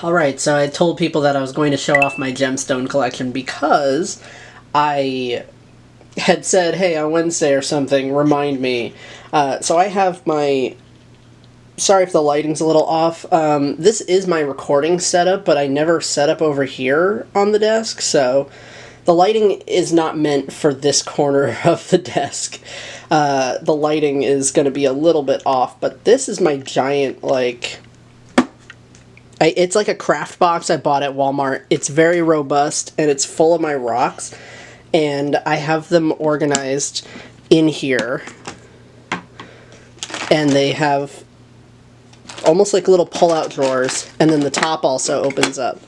Alright, so I told people that I was going to show off my gemstone collection because I had said, hey, on Wednesday or something, remind me. So I have my... Sorry if the lighting's a little off. This is my recording setup, but I never set up over here on the desk, so the lighting is not meant for this corner of the desk. The lighting is going to be a little bit off, but this is my giant, like... It's like a craft box I bought at Walmart. It's very robust, and it's full of my rocks, and I have them organized in here, and they have almost like little pull-out drawers, and then the top also opens up.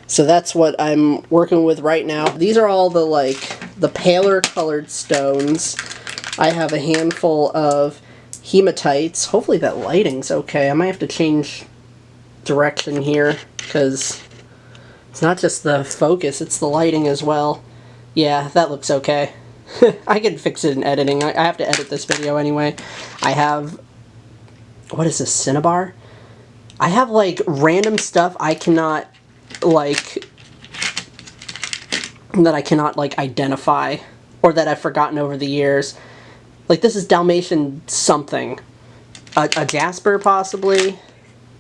So that's what I'm working with right now. These are all the paler colored stones. I have a handful of hematites. Hopefully that lighting's okay. I might have to change direction here because it's not just the focus, it's the lighting as well. Yeah, that looks okay. I can fix it in editing. I have to edit this video anyway. I have, what is this, cinnabar? I have like random stuff I cannot like identify, or that I've forgotten over the years. Like this is Dalmatian something. A jasper possibly.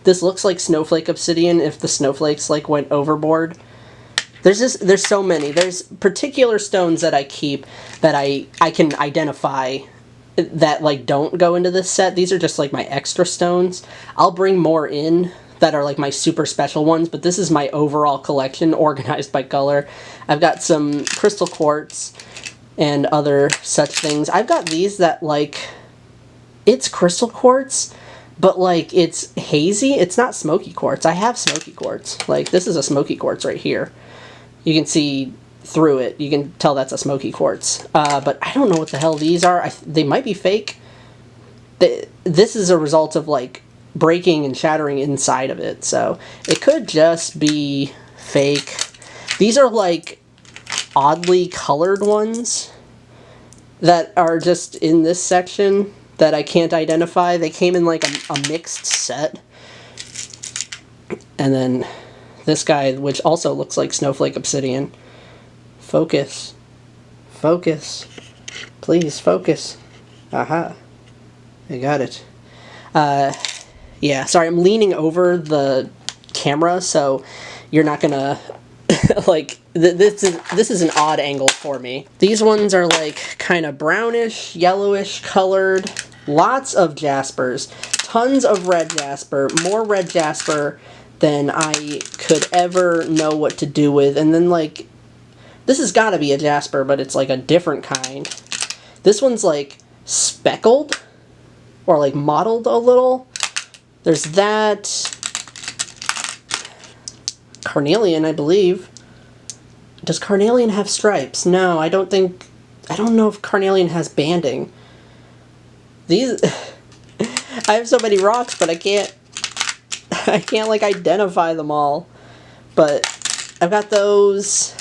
This looks like snowflake obsidian if the snowflakes like went overboard. There's so many. There's particular stones that I keep that I can identify that like don't go into this set. These are just like my extra stones. I'll bring more in that are like my super special ones, but this is my overall collection organized by color. I've got some crystal quartz and other such things. I've got these that like, it's crystal quartz, but like it's hazy. It's not smoky quartz. I have smoky quartz. Like this is a smoky quartz right here. You can see through it. You can tell that's a smoky quartz. But I don't know what the hell these are. They might be fake. This is a result of like breaking and shattering inside of it. So it could just be fake. These are like oddly colored ones that are just in this section that I can't identify. They came in like a mixed set. And then this guy, which also looks like snowflake obsidian. Focus. Focus. Please, focus. Aha. I got it. Yeah, sorry, I'm leaning over the camera, so you're not gonna... like, this is an odd angle for me. These ones are like kind of brownish, yellowish colored. Lots of jaspers. Tons of red jasper. More red jasper than I could ever know what to do with. And then like, this has got to be a jasper, but it's like a different kind. This one's like speckled or like mottled a little. There's that. Carnelian, I believe. Does carnelian have stripes? No, I don't know if carnelian has banding. These, I have so many rocks, but I can't like identify them all. But I've got those.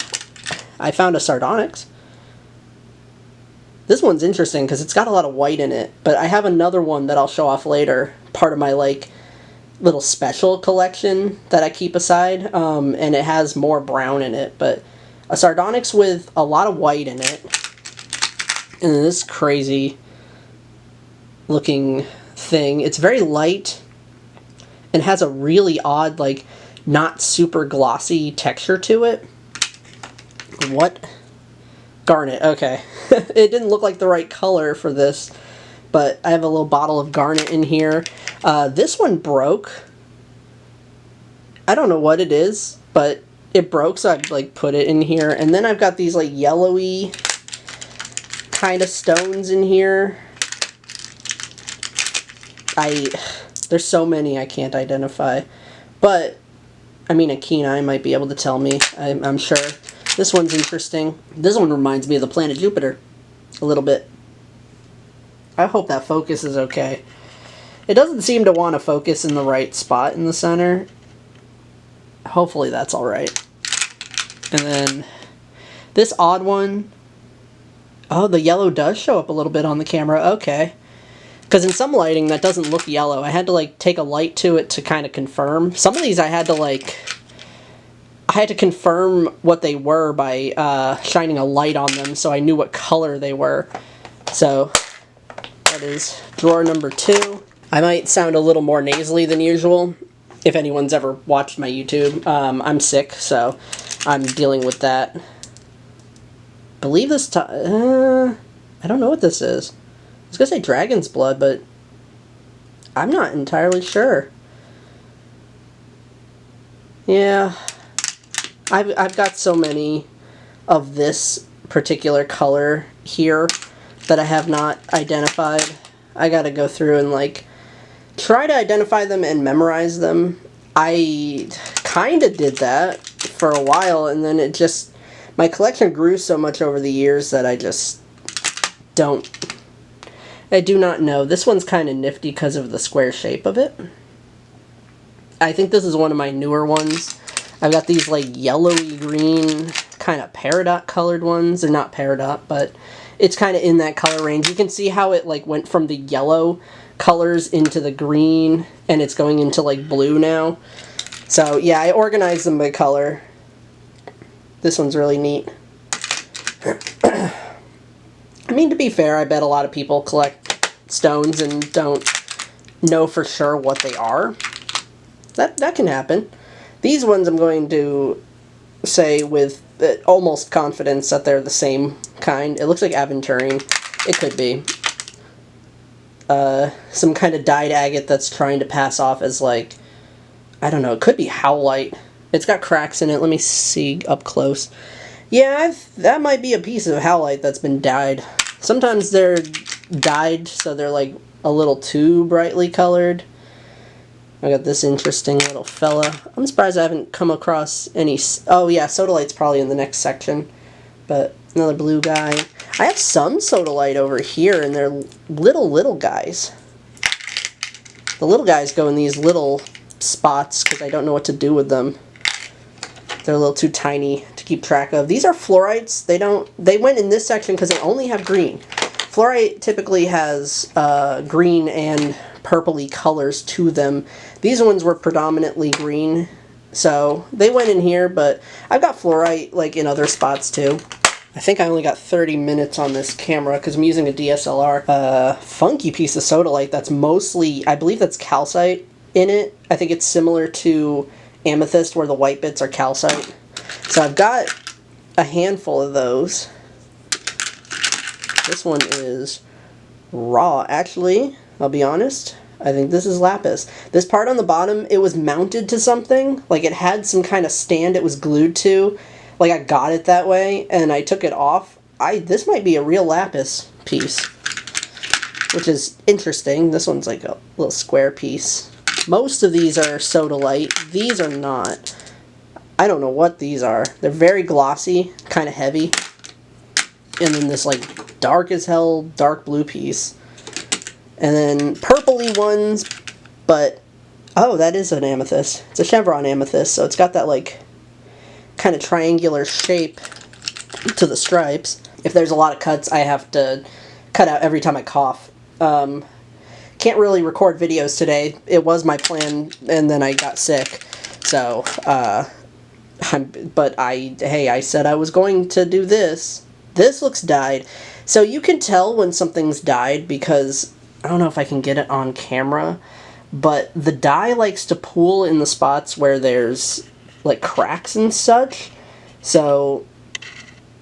I found a sardonyx. This one's interesting because it's got a lot of white in it, but I have another one that I'll show off later. Part of my like little special collection that I keep aside, and it has more brown in it, but a sardonyx with a lot of white in it. And then this crazy looking thing. It's very light and has a really odd, like, not super glossy texture to it. What? Garnet, okay. It didn't look like the right color for this, but I have a little bottle of garnet in here. This one broke. I don't know what it is, but it broke, so I've like put it in here. And then I've got these like yellowy kind of stones in here. There's so many I can't identify, but I mean a keen eye might be able to tell me. I'm sure. This one's interesting. This one reminds me of the planet Jupiter a little bit. I hope that focus is okay. It doesn't seem to want to focus in the right spot in the center. Hopefully that's alright. And then this odd one. Oh, the yellow does show up a little bit on the camera. Okay. Because in some lighting that doesn't look yellow. I had to like take a light to it to kind of confirm. Some of these I had to like had to confirm what they were by shining a light on them so I knew what color they were. So that is drawer number 2. I might sound a little more nasally than usual if anyone's ever watched my YouTube. I'm sick, so I'm dealing with that. I believe this I don't know what this is. I was gonna say dragon's blood, but I'm not entirely sure. Yeah, I've got so many of this particular color here that I have not identified. I gotta go through and like try to identify them and memorize them. I kinda did that for a while, and then it just, my collection grew so much over the years that I just I do not know. This one's kind of nifty because of the square shape of it. I think this is one of my newer ones. I've got these like yellowy green, kind of peridot colored ones. They're not peridot, but it's kind of in that color range. You can see how it like went from the yellow colors into the green, and it's going into like blue now. So yeah, I organized them by color. This one's really neat. I mean, to be fair, I bet a lot of people collect stones and don't know for sure what they are. That can happen. These ones I'm going to say with almost confidence that they're the same kind. It looks like aventurine. It could be. Some kind of dyed agate that's trying to pass off as like, I don't know, it could be howlite. It's got cracks in it. Let me see up close. Yeah, that might be a piece of howlite that's been dyed. Sometimes they're dyed so they're like a little too brightly colored. I got this interesting little fella. I'm surprised I haven't come across any... Oh yeah, sodalite's probably in the next section. But another blue guy. I have some sodalite over here, and they're little guys. The little guys go in these little spots because I don't know what to do with them. They're a little too tiny to keep track of. These are fluorites. They went in this section because they only have green. Fluorite typically has green and purpley colors to them. These ones were predominantly green, so they went in here, but I've got fluorite like in other spots too. I think I only got 30 minutes on this camera because I'm using a DSLR. Funky piece of sodalite that's mostly, I believe that's calcite in it. I think it's similar to amethyst where the white bits are calcite. So I've got a handful of those. This one is raw. Actually, I'll be honest, I think this is lapis. This part on the bottom, it was mounted to something. Like it had some kind of stand it was glued to. Like I got it that way and I took it off. This might be a real lapis piece, which is interesting. This one's like a little square piece. Most of these are sodalite. These are not. I don't know what these are. They're very glossy, kind of heavy. And then this like dark as hell, dark blue piece. And then purpley ones, but, oh, that is an amethyst. It's a chevron amethyst, so it's got that like kind of triangular shape to the stripes. If there's a lot of cuts, I have to cut out every time I cough. Can't really record videos today. It was my plan, and then I got sick. So, hey, I said I was going to do this. This looks dyed. So you can tell when something's dyed because, I don't know if I can get it on camera, but the dye likes to pool in the spots where there's like cracks and such. So,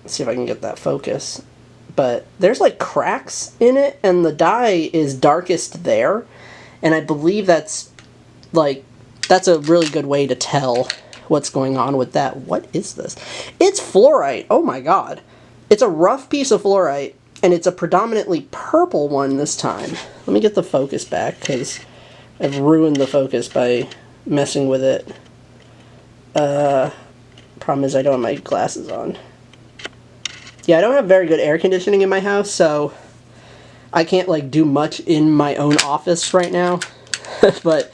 let's see if I can get that focus. But there's like cracks in it, and the dye is darkest there. And I believe that's a really good way to tell what's going on with that. What is this? It's fluorite. Oh my god. It's a rough piece of fluorite, and it's a predominantly purple one this time. Let me get the focus back, because I've ruined the focus by messing with it. Problem is I don't have my glasses on. Yeah, I don't have very good air conditioning in my house, so I can't like do much in my own office right now. But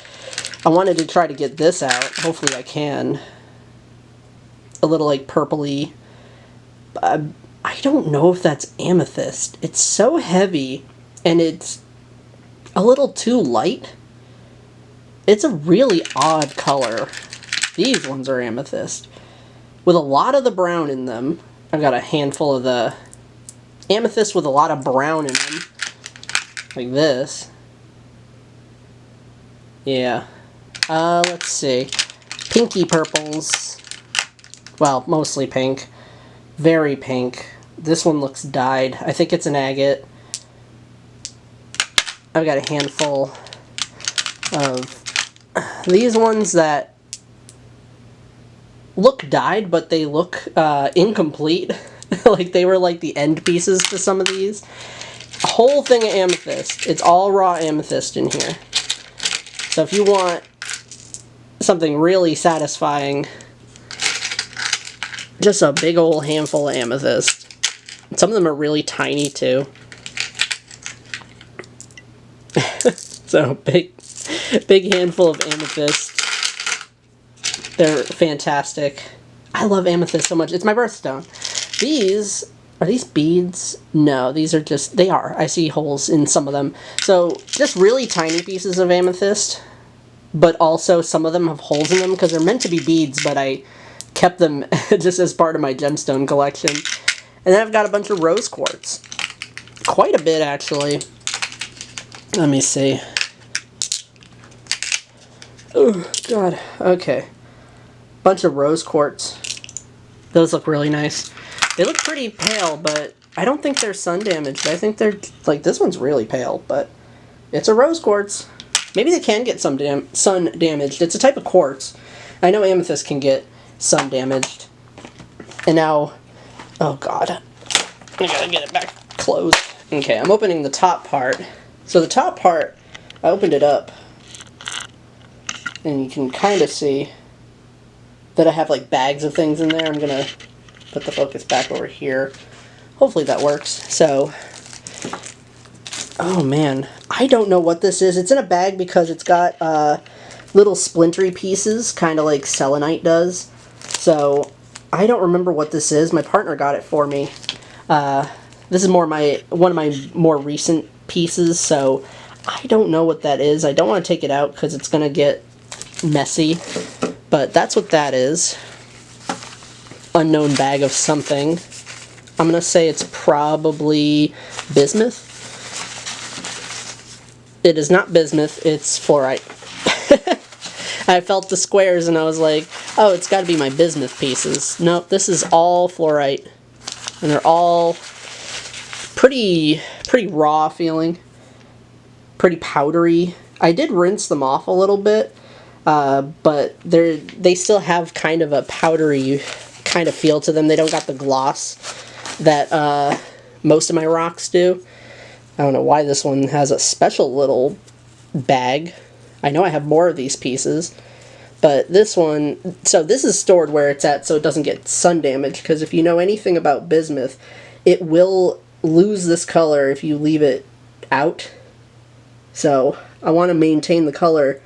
I wanted to try to get this out. Hopefully I can. A little like purpley. I don't know if that's amethyst. It's so heavy, and it's a little too light. It's a really odd color. These ones are amethyst. with a lot of the brown in them. I've got a handful of the amethyst with a lot of brown in them. Like this. Yeah. Let's see. Pinky purples. Well, mostly pink. Very pink. This one looks dyed. I think it's an agate. I've got a handful of these ones that look dyed, but they look incomplete. Like they were like the end pieces to some of these. A whole thing of amethyst. It's all raw amethyst in here. So if you want something really satisfying, just a big old handful of amethyst. Some of them are really tiny too. So big handful of amethyst. They're fantastic. I love amethyst so much. It's my birthstone. Are these beads? No, these are just, they are. I see holes in some of them. So just really tiny pieces of amethyst, but also some of them have holes in them because they're meant to be beads, but I kept them just as part of my gemstone collection. And then I've got a bunch of rose quartz. Quite a bit, actually. Let me see. Oh, God. Okay. Bunch of rose quartz. Those look really nice. They look pretty pale, but I don't think they're sun damaged. I think they're, like, this one's really pale, but it's a rose quartz. Maybe they can get some sun damaged. It's a type of quartz. I know amethyst can get sun damaged. And now, oh God, I gotta get it back closed. Okay, I'm opening the top part. So the top part, I opened it up, and you can kind of see that I have like bags of things in there. I'm gonna put the focus back over here. Hopefully that works. So, oh man, I don't know what this is. It's in a bag because it's got little splintery pieces, kind of like selenite does. So I don't remember what this is. My partner got it for me. This is one of my more recent pieces, so I don't know what that is. I don't want to take it out because it's going to get messy, but that's what that is. Unknown bag of something. I'm going to say it's probably bismuth. It is not bismuth, it's fluorite. I felt the squares and I was like, oh, it's got to be my bismuth pieces. Nope, this is all fluorite. And they're all pretty raw feeling. Pretty powdery. I did rinse them off a little bit, but they still have kind of a powdery kind of feel to them. They don't got the gloss that most of my rocks do. I don't know why this one has a special little bag. I know I have more of these pieces, but this one, so this is stored where it's at so it doesn't get sun damage, because if you know anything about bismuth, it will lose this color if you leave it out. So I want to maintain the color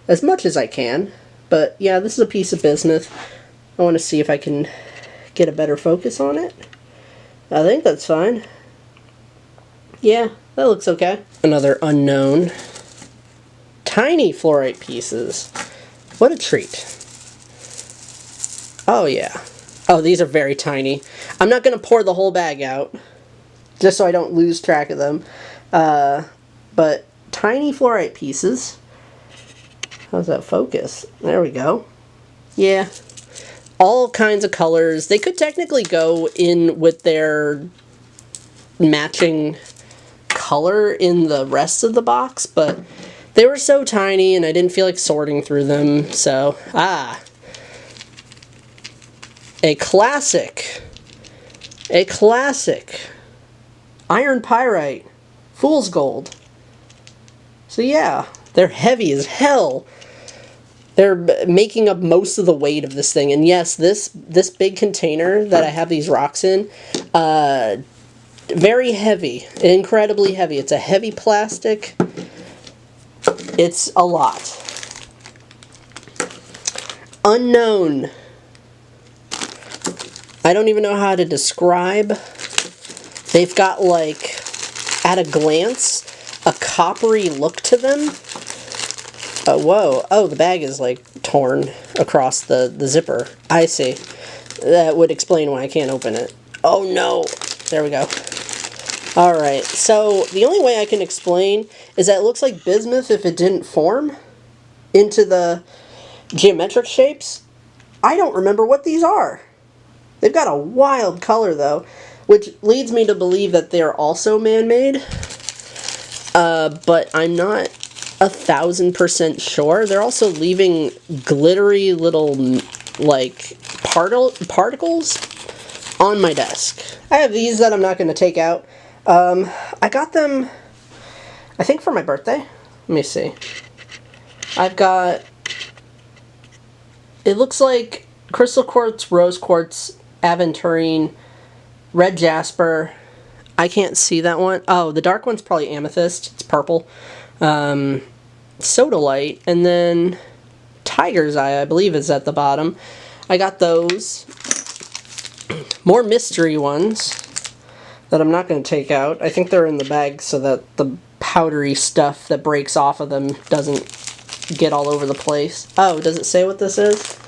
as much as I can, but yeah, this is a piece of bismuth. I want to see if I can get a better focus on it. I think that's fine. Yeah, that looks okay. Another unknown. Tiny fluorite pieces. What a treat. Oh yeah. Oh, these are very tiny. I'm not going to pour the whole bag out, just so I don't lose track of them. But tiny fluorite pieces. How's that focus? There we go. Yeah. All kinds of colors. They could technically go in with their matching color in the rest of the box, but they were so tiny and I didn't feel like sorting through them, so, a classic iron pyrite, fool's gold. So yeah, they're heavy as hell. They're making up most of the weight of this thing, and yes, this big container that I have these rocks in, very heavy, incredibly heavy. It's a heavy plastic. It's a lot. Unknown. I don't even know how to describe. They've got, like, at a glance, a coppery look to them. Oh, whoa. Oh, the bag is, like, torn across the zipper. I see. That would explain why I can't open it. Oh no! There we go. Alright, so the only way I can explain is that it looks like bismuth if it didn't form into the geometric shapes. I don't remember what these are. They've got a wild color though, which leads me to believe that they're also man-made. But I'm not 1,000% sure. They're also leaving glittery little, like, particles on my desk. I have these that I'm not going to take out. I got them, I think, for my birthday. Let me see. I've got, it looks like crystal quartz, rose quartz, aventurine, red jasper. I can't see that one. Oh, the dark one's probably amethyst. It's purple. Sodalite, and then tiger's eye, I believe, is at the bottom. I got those. More mystery ones that I'm not going to take out. I think they're in the bag so that the powdery stuff that breaks off of them doesn't get all over the place. Oh, does it say what this is?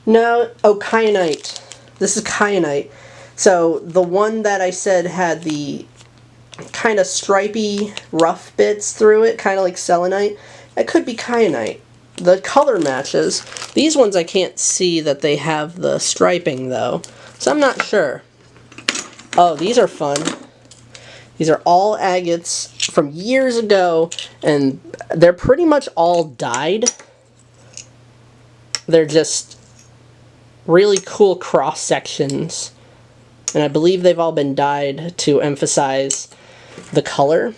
No. Oh, kyanite. This is kyanite. So the one that I said had the kind of stripy, rough bits through it, kind of like selenite, it could be kyanite. The color matches. These ones I can't see that they have the striping though, so I'm not sure. Oh, these are fun. These are all agates from years ago, and they're pretty much all dyed. They're just really cool cross sections, and I believe they've all been dyed to emphasize the color.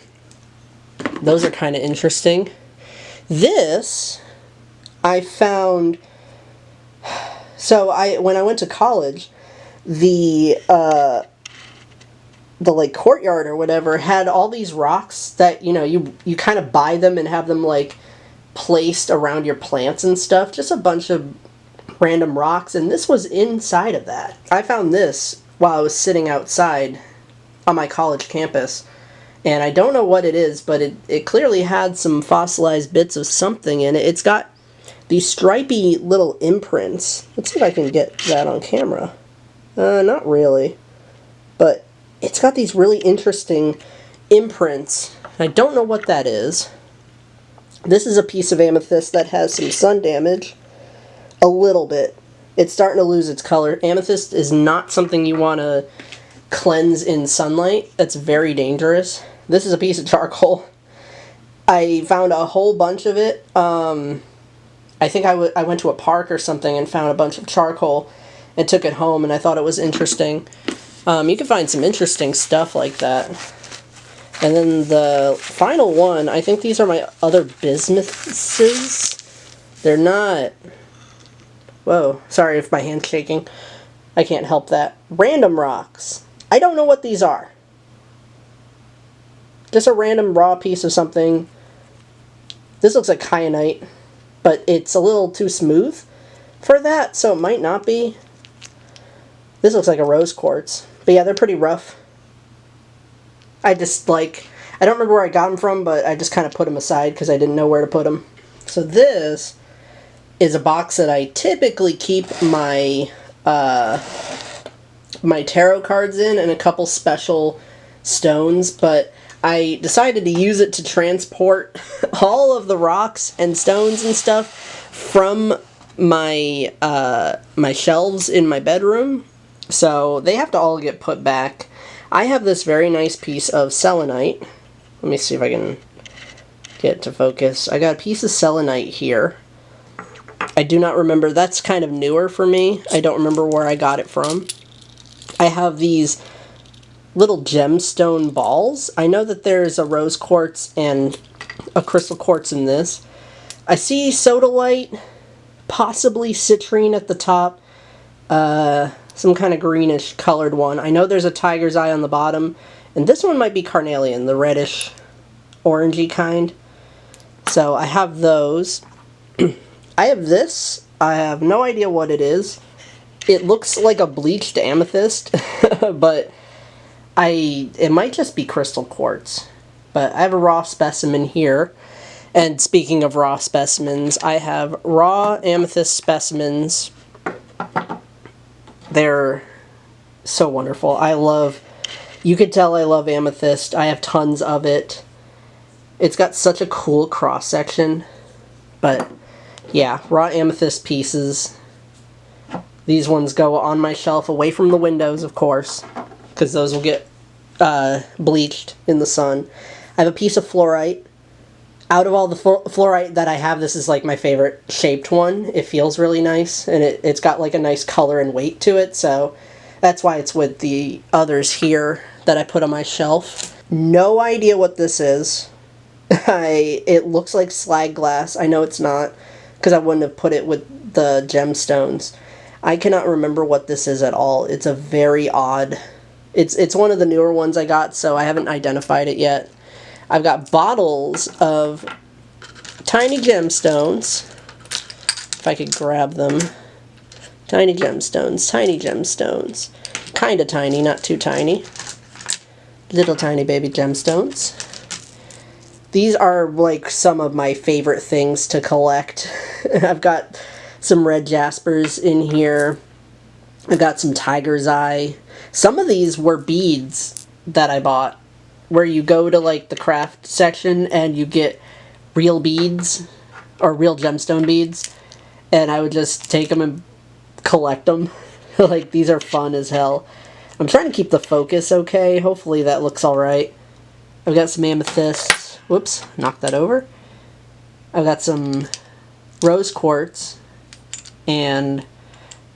Those are kind of interesting. This I found, so when I went to college, the like courtyard or whatever had all these rocks that, you know, you kind of buy them and have them like placed around your plants and stuff. Just a bunch of random rocks, and this was inside of that. I found this while I was sitting outside on my college campus, and I don't know what it is, but it clearly had some fossilized bits of something in it. It's got these stripy little imprints. Let's see if I can get that on camera. Not really, but it's got these really interesting imprints. I don't know what that is. This is a piece of amethyst that has some sun damage. A little bit. It's starting to lose its color. Amethyst is not something you want to cleanse in sunlight. That's very dangerous. This is a piece of charcoal. I found a whole bunch of it. I think I went to a park or something and found a bunch of charcoal and took it home, and I thought it was interesting. You can find some interesting stuff like that. And then the final one, I think these are my other bismuths. They're not... Whoa, sorry if my hand's shaking. I can't help that. Random rocks. I don't know what these are. Just a random raw piece of something. This looks like kyanite, but it's a little too smooth for that, so it might not be. This looks like a rose quartz. But yeah, they're pretty rough. I just like... I don't remember where I got them from, but I just kind of put them aside because I didn't know where to put them. So this is a box that I typically keep my my tarot cards in and a couple special stones, but I decided to use it to transport all of the rocks and stones and stuff from my my shelves in my bedroom, so they have to all get put back. I have this very nice piece of selenite. Let me see if I can get it to focus. I got a piece of selenite here. I do not remember. That's kind of newer for me. I don't remember where I got it from. I have these little gemstone balls. I know that there's a rose quartz and a crystal quartz in this. I see sodalite, possibly citrine at the top, some kind of greenish colored one. I know there's a tiger's eye on the bottom, and this one might be carnelian, the reddish orangey kind. So I have those. I have this. I have no idea what it is. It looks like a bleached amethyst, but it might just be crystal quartz. But I have a raw specimen here. And speaking of raw specimens, I have raw amethyst specimens They're so wonderful. You could tell I love amethyst. I have tons of it. It's got such a cool cross section. But yeah, raw amethyst pieces. These ones go on my shelf away from the windows, of course, because those will get bleached in the sun. I have a piece of fluorite. Out of all the fluorite that I have, this is like my favorite shaped one. It feels really nice, and it's got like a nice color and weight to it, so that's why it's with the others here that I put on my shelf. No idea what this is. It looks like slag glass. I know it's not, because I wouldn't have put it with the gemstones. I cannot remember what this is at all. It's a very odd... It's one of the newer ones I got, so I haven't identified it yet. I've got bottles of tiny gemstones. If I could grab them. Tiny gemstones, tiny gemstones. Kind of tiny, not too tiny. Little tiny baby gemstones. These are like some of my favorite things to collect. I've got some red jaspers in here. I've got some tiger's eye. Some of these were beads that I bought, where you go to like the craft section and you get real beads, or real gemstone beads, and I would just take them and collect them. Like, these are fun as hell. I'm trying to keep the focus okay. Hopefully that looks alright. I've got some amethyst. Whoops, knocked that over. I've got some rose quartz and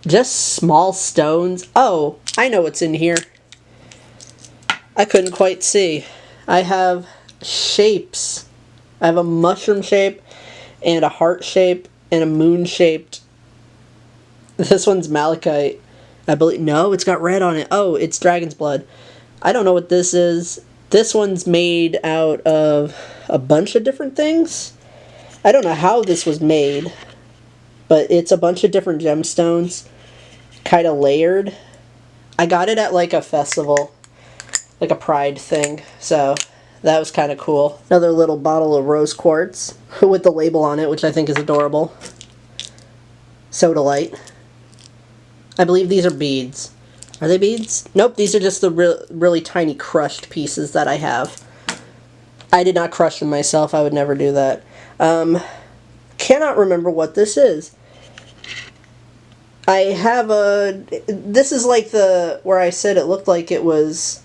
just small stones. Oh, I know what's in here. I couldn't quite see. I have shapes. I have a mushroom shape and a heart shape and a moon shaped. This one's malachite. I believe, no, it's got red on it. Oh, it's dragon's blood. I don't know what this is. This one's made out of a bunch of different things. I don't know how this was made, but it's a bunch of different gemstones, kind of layered. I got it at like a festival, like a pride thing, so that was kind of cool. Another little bottle of rose quartz with the label on it, which I think is adorable. Sodalite. I believe these are beads. Are they beads? Nope, these are just the really tiny crushed pieces that I have. I did not crush them myself. I would never do that. Cannot remember what this is. I have a... This is like the... where I said it looked like it was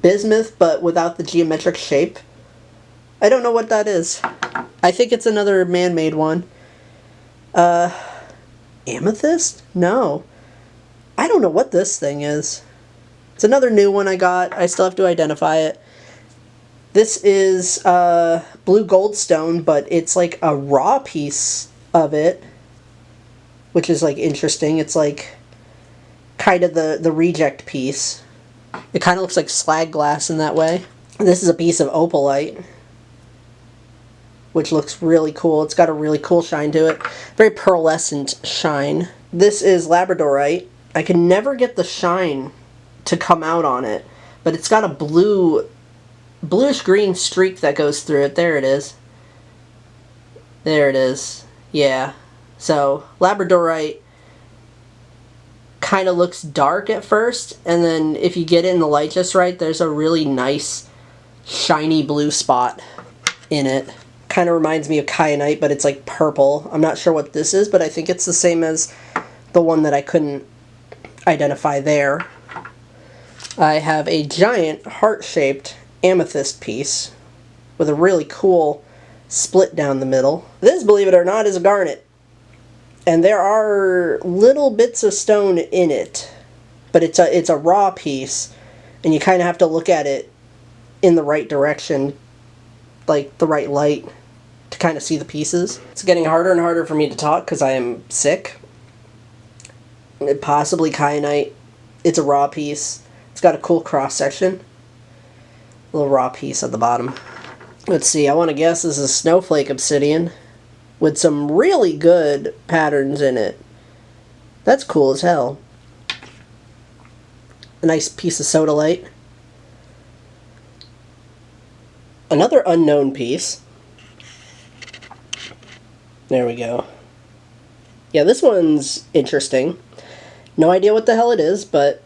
bismuth, but without the geometric shape. I don't know what that is. I think it's another man-made one. Amethyst? No. I don't know what this thing is. It's another new one I got. I still have to identify it. This is blue goldstone, but it's like a raw piece of it, which is like interesting. It's like kind of the reject piece. It kind of looks like slag glass in that way. This is a piece of opalite, which looks really cool. It's got a really cool shine to it. Very pearlescent shine. This is labradorite. I can never get the shine to come out on it, but it's got a bluish green streak that goes through it. There it is. There it is. Yeah. So, labradorite kind of looks dark at first, and then if you get it in the light just right, there's a really nice shiny blue spot in it. Kind of reminds me of kyanite, but it's like purple. I'm not sure what this is, but I think it's the same as the one that I couldn't identify there. I have a giant heart-shaped amethyst piece with a really cool split down the middle. This, believe it or not, is a garnet. And there are little bits of stone in it, but it's a raw piece, and you kind of have to look at it in the right direction, like the right light, to kind of see the pieces. It's getting harder and harder for me to talk because I am sick. Possibly kyanite. It's a raw piece. It's got a cool cross section. A little raw piece at the bottom. Let's see, I want to guess this is snowflake obsidian with some really good patterns in it. That's cool as hell. A nice piece of sodalite. Another unknown piece. There we go. Yeah, this one's interesting. No idea what the hell it is, but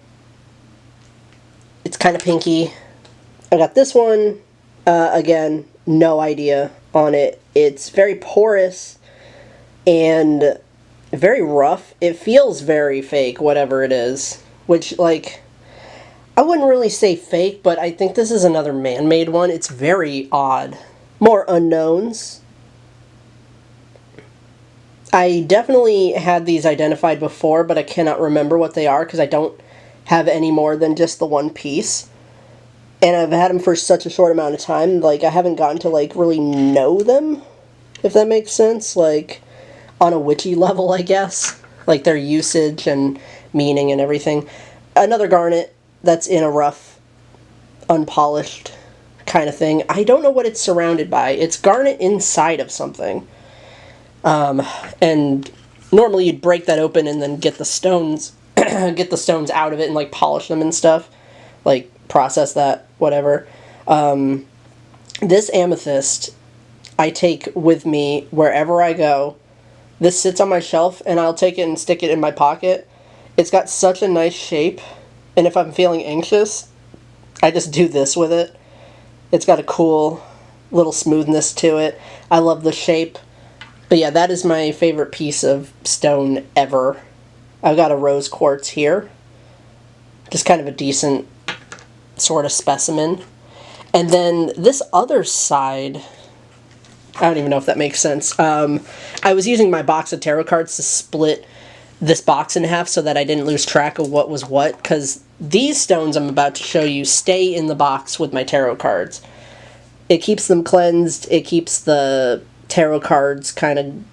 it's kind of pinky. I got this one, again, no idea on it. It's very porous and very rough. It feels very fake, whatever it is. Which, like, I wouldn't really say fake, but I think this is another man-made one. It's very odd. More unknowns. I definitely had these identified before, but I cannot remember what they are because I don't have any more than just the one piece. And I've had them for such a short amount of time, like, I haven't gotten to, like, really know them, if that makes sense. Like, on a witchy level, I guess. Like, their usage and meaning and everything. Another garnet that's in a rough, unpolished kind of thing. I don't know what it's surrounded by. It's garnet inside of something. And normally you'd break that open and then get the stones, get the stones out of it and, like, polish them and stuff. Like, process that, whatever. This amethyst I take with me wherever I go. This sits on my shelf, and I'll take it and stick it in my pocket. It's got such a nice shape, and if I'm feeling anxious, I just do this with it. It's got a cool little smoothness to it. I love the shape. But yeah, that is my favorite piece of stone ever. I've got a rose quartz here. Just kind of a decent sort of specimen. And then this other side, I don't even know if that makes sense. I was using my box of tarot cards to split this box in half so that I didn't lose track of what was what, because these stones I'm about to show you stay in the box with my tarot cards. It keeps them cleansed. It keeps the tarot cards kind of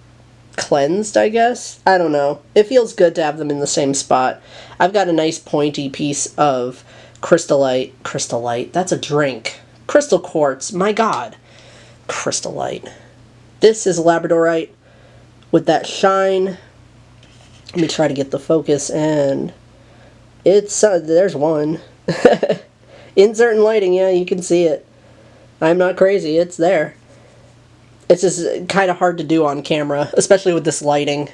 cleansed, I guess. I don't know. It feels good to have them in the same spot. I've got a nice pointy piece of crystallite, that's a drink. Crystal quartz, my god. Crystallite. This is labradorite with that shine. Let me try to get the focus, and it's, there's one. In certain lighting, yeah, you can see it. I'm not crazy, it's there. It's just kind of hard to do on camera, especially with this lighting.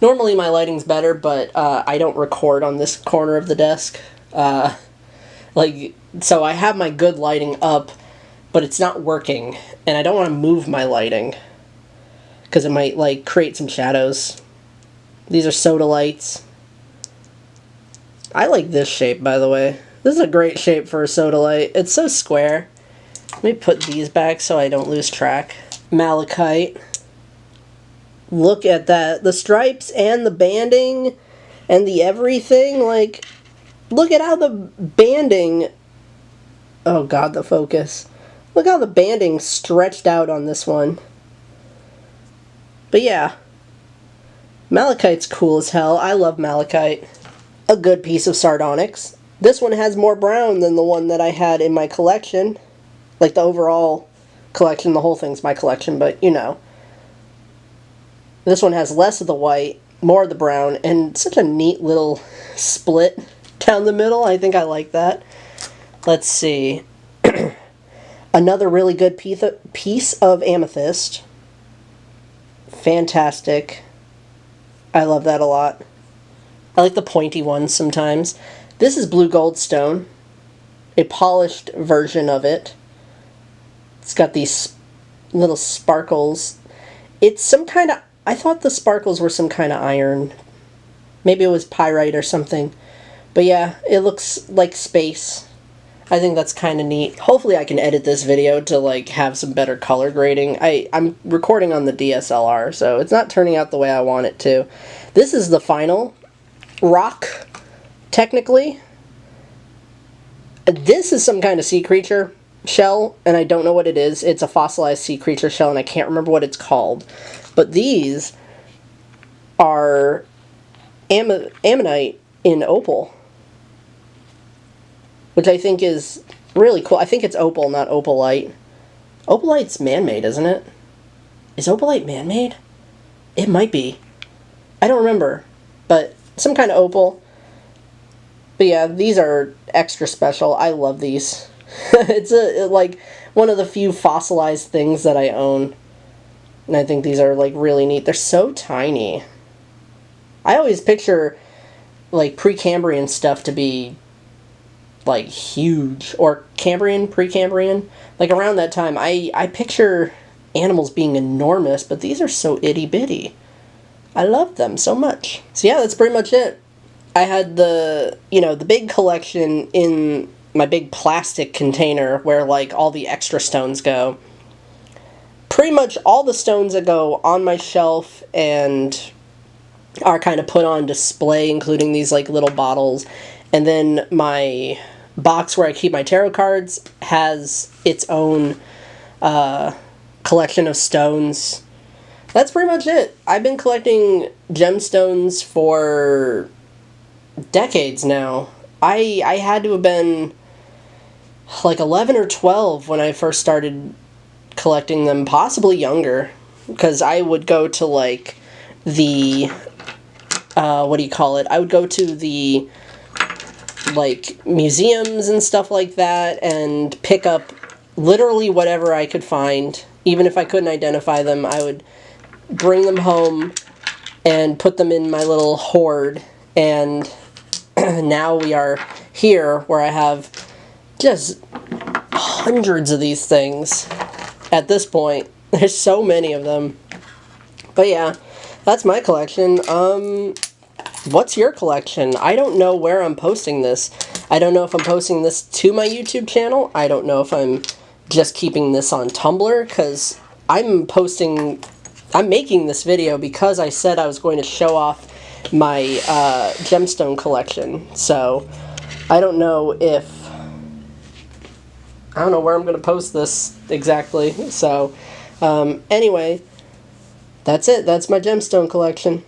Normally my lighting's better, but I don't record on this corner of the desk. So I have my good lighting up, but it's not working, and I don't want to move my lighting because it might, like, create some shadows. These are sodalites. I like this shape, by the way. This is a great shape for a sodalite. It's so square. Let me put these back so I don't lose track. Malachite. Look at that. The stripes and the banding and the everything, like, look at how the banding, oh god, the focus. Look how the banding stretched out on this one. But yeah, malachite's cool as hell. I love malachite. A good piece of sardonyx. This one has more brown than the one that I had in my collection. Like the overall collection, the whole thing's my collection, but you know. This one has less of the white, more of the brown, and such a neat little split down the middle. I think I like that. Let's see. Another really good piece of amethyst. Fantastic. I love that a lot. I like the pointy ones sometimes. This is blue goldstone. A polished version of it. It's got these little sparkles. It's some kind of, I thought the sparkles were some kind of iron. Maybe it was pyrite or something. But yeah, it looks like space. I think that's kind of neat. Hopefully I can edit this video to, like, have some better color grading. I'm recording on the DSLR, so it's not turning out the way I want it to. This is the final rock, technically. This is some kind of sea creature shell, and I don't know what it is. It's a fossilized sea creature shell, and I can't remember what it's called. But these are ammonite in opal, which I think is really cool. I think it's opal, not opalite. Opalite's man-made, isn't it? Is opalite man-made? It might be. I don't remember, but some kind of opal. But yeah, these are extra special. I love these. It's like one of the few fossilized things that I own. And I think these are, like, really neat. They're so tiny. I always picture like Precambrian stuff to be like huge, or Cambrian, Precambrian. Like around that time, I picture animals being enormous, but these are so itty bitty. I love them so much. So yeah, that's pretty much it. I had the, you know, the big collection in my big plastic container where like all the extra stones go. Pretty much all the stones that go on my shelf and are kind of put on display, including these like little bottles. And then my box where I keep my tarot cards has its own collection of stones. That's pretty much it. I've been collecting gemstones for decades now. I had to have been like 11 or 12 when I first started collecting them, possibly younger, because I would go to like the what do you call it? I would go to the like museums and stuff like that and pick up literally whatever I could find. Even if I couldn't identify them, I would bring them home and put them in my little hoard. And now we are here where I have just hundreds of these things at this point. There's so many of them. But yeah, that's my collection. What's your collection? I don't know where I'm posting this. I don't know if I'm posting this to my YouTube channel. I don't know if I'm just keeping this on Tumblr, because I'm making this video because I said I was going to show off my gemstone collection. So I don't know where I'm going to post this exactly. So anyway, that's it. That's my gemstone collection.